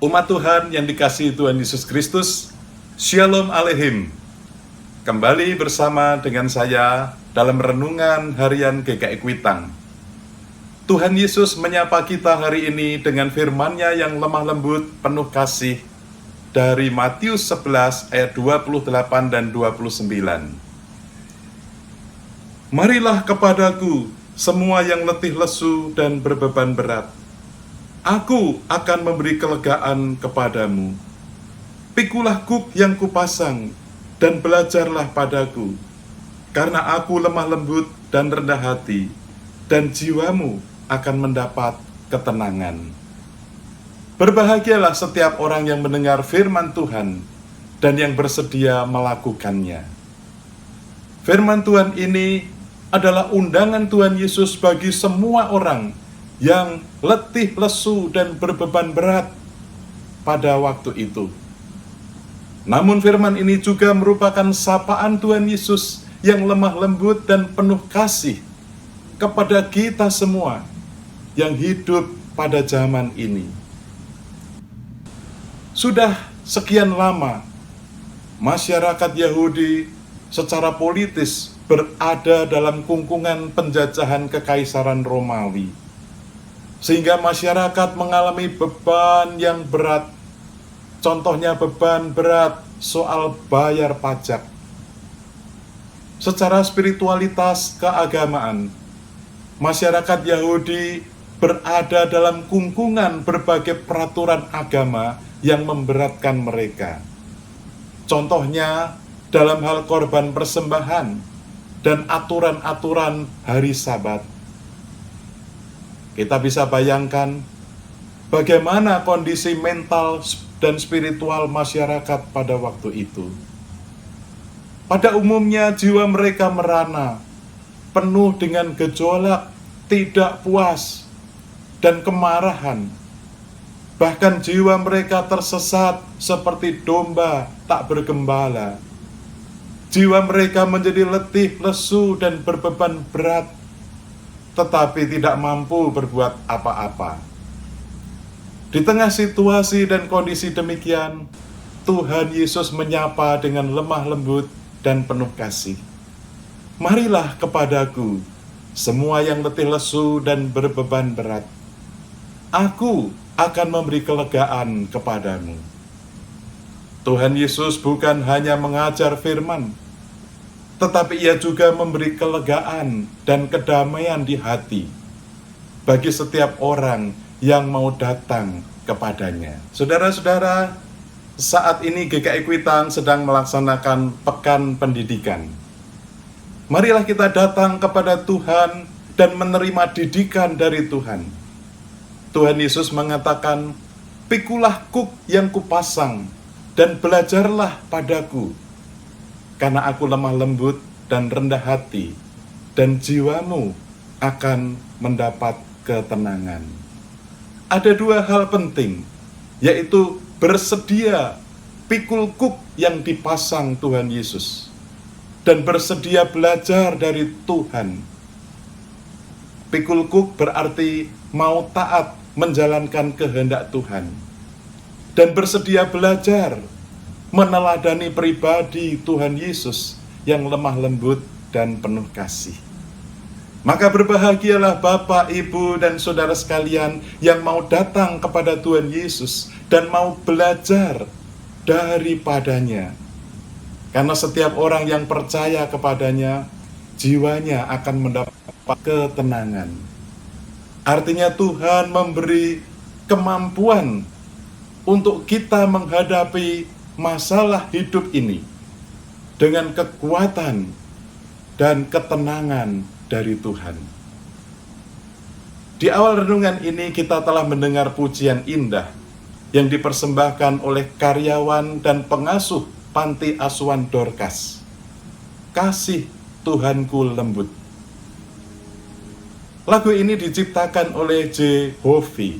Umat Tuhan yang dikasihi Tuhan Yesus Kristus, Shalom Aleichem. Kembali bersama dengan saya dalam renungan harian GKI Kuitang. Tuhan Yesus menyapa kita hari ini dengan firman-Nya yang lemah lembut, penuh kasih, dari Matius 11 ayat 28 dan 29. Marilah kepadaku semua yang letih lesu dan berbeban berat, Aku akan memberi kelegaan kepadamu. Pikulah kuk yang kupasang, dan belajarlah padaku, karena aku lemah lembut dan rendah hati, dan jiwamu akan mendapat ketenangan. Berbahagialah setiap orang yang mendengar firman Tuhan, dan yang bersedia melakukannya. Firman Tuhan ini adalah undangan Tuhan Yesus bagi semua orang yang letih, lesu, dan berbeban berat pada waktu itu. Namun firman ini juga merupakan sapaan Tuhan Yesus yang lemah lembut dan penuh kasih kepada kita semua yang hidup pada zaman ini. Sudah sekian lama masyarakat Yahudi secara politis berada dalam kungkungan penjajahan kekaisaran Romawi, sehingga masyarakat mengalami beban yang berat. Contohnya beban berat soal bayar pajak. Secara spiritualitas keagamaan, masyarakat Yahudi berada dalam kungkungan berbagai peraturan agama yang memberatkan mereka. Contohnya dalam hal korban persembahan dan aturan-aturan hari Sabat. Kita bisa bayangkan bagaimana kondisi mental dan spiritual masyarakat pada waktu itu. Pada umumnya jiwa mereka merana, penuh dengan gejolak, tidak puas, dan kemarahan. Bahkan jiwa mereka tersesat seperti domba tak bergembala. Jiwa mereka menjadi letih, lesu, dan berbeban berat, tetapi tidak mampu berbuat apa-apa. Di tengah situasi dan kondisi demikian, Tuhan Yesus menyapa dengan lemah lembut dan penuh kasih. Marilah kepadaku, semua yang letih lesu dan berbeban berat. Aku akan memberi kelegaan kepadamu. Tuhan Yesus bukan hanya mengajar firman, tetapi ia juga memberi kelegaan dan kedamaian di hati bagi setiap orang yang mau datang kepadanya. Saudara-saudara, saat ini GKI Kuitang sedang melaksanakan pekan pendidikan. Marilah kita datang kepada Tuhan dan menerima didikan dari Tuhan. Tuhan Yesus mengatakan, "Pikulah kuk yang kupasang dan belajarlah padaku, karena aku lemah lembut dan rendah hati, dan jiwamu akan mendapat ketenangan." Ada dua hal penting, yaitu bersedia pikul kuk yang dipasang Tuhan Yesus, dan bersedia belajar dari Tuhan. Pikul kuk berarti mau taat menjalankan kehendak Tuhan, dan bersedia belajar meneladani pribadi Tuhan Yesus yang lemah lembut dan penuh kasih. Maka berbahagialah Bapak, Ibu, dan saudara sekalian yang mau datang kepada Tuhan Yesus dan mau belajar daripadanya. Karena setiap orang yang percaya kepadanya, jiwanya akan mendapat ketenangan. Artinya Tuhan memberi kemampuan untuk kita menghadapi masalah hidup ini dengan kekuatan dan ketenangan dari Tuhan. Di awal renungan ini kita telah mendengar pujian indah yang dipersembahkan oleh karyawan dan pengasuh panti asuhan Dorcas. Kasih Tuhanku lembut. Lagu ini diciptakan oleh J. Hovi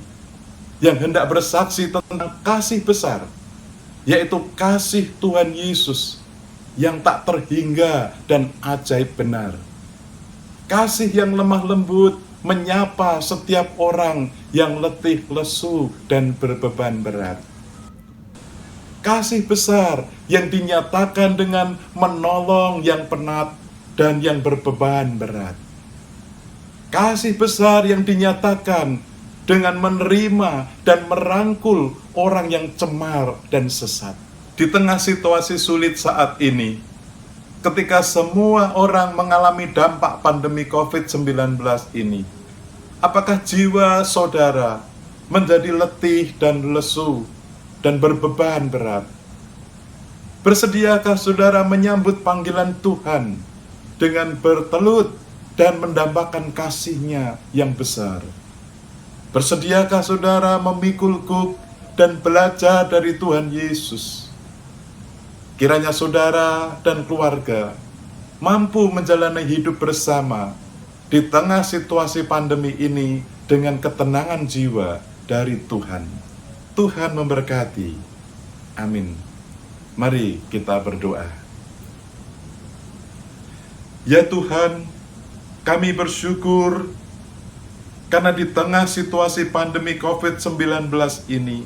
yang hendak bersaksi tentang kasih besar, yaitu kasih Tuhan Yesus yang tak terhingga dan ajaib benar. Kasih yang lemah lembut menyapa setiap orang yang letih lesu dan berbeban berat. Kasih besar yang dinyatakan dengan menolong yang penat dan yang berbeban berat. Kasih besar yang dinyatakan dengan menerima dan merangkul orang yang cemar dan sesat. Di tengah situasi sulit saat ini, ketika semua orang mengalami dampak pandemi COVID-19 ini, apakah jiwa saudara menjadi letih dan lesu dan berbeban berat? Bersediakah saudara menyambut panggilan Tuhan dengan bertelut dan mendambakan kasih-Nya yang besar? Bersediakah saudara memikul kuk dan belajar dari Tuhan Yesus? Kiranya saudara dan keluarga mampu menjalani hidup bersama di tengah situasi pandemi ini dengan ketenangan jiwa dari Tuhan. Tuhan memberkati. Amin. Mari kita berdoa. Ya Tuhan, kami bersyukur karena di tengah situasi pandemi COVID-19 ini,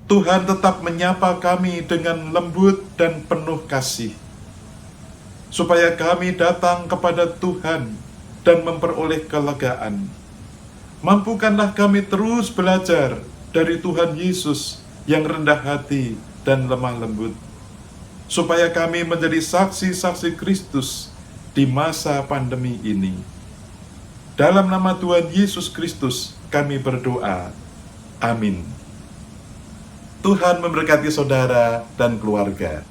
Tuhan tetap menyapa kami dengan lembut dan penuh kasih, supaya kami datang kepada Tuhan dan memperoleh kelegaan. Mampukanlah kami terus belajar dari Tuhan Yesus yang rendah hati dan lemah lembut, supaya kami menjadi saksi-saksi Kristus di masa pandemi ini. Dalam nama Tuhan Yesus Kristus, kami berdoa. Amin. Tuhan memberkati saudara dan keluarga.